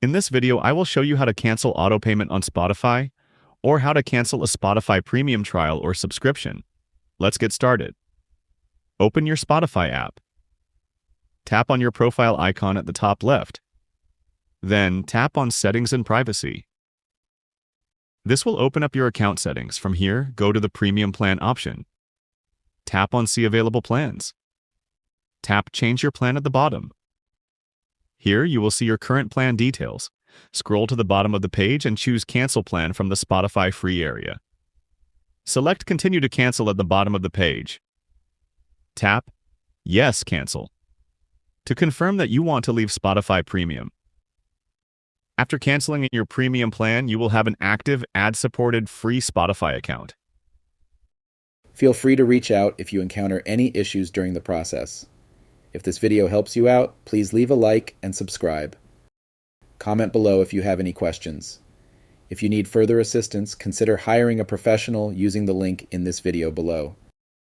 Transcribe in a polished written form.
In this video, I will show you how to cancel auto payment on Spotify or how to cancel a Spotify premium trial or subscription. Let's get started. Open your Spotify app. Tap on your profile icon at the top left. Then tap on Settings and Privacy. This will open up your account settings. From here, go to the Premium Plan option. Tap on See Available Plans. Tap Change Your Plan at the bottom. Here, you will see your current plan details. Scroll to the bottom of the page and choose Cancel Plan from the Spotify free area. Select Continue to Cancel at the bottom of the page. Tap Yes, Cancel to confirm that you want to leave Spotify Premium. After canceling your premium plan, you will have an active, ad-supported, free Spotify account. Feel free to reach out if you encounter any issues during the process. If this video helps you out, please leave a like and subscribe. Comment below if you have any questions. If you need further assistance, consider hiring a professional using the link in this video below.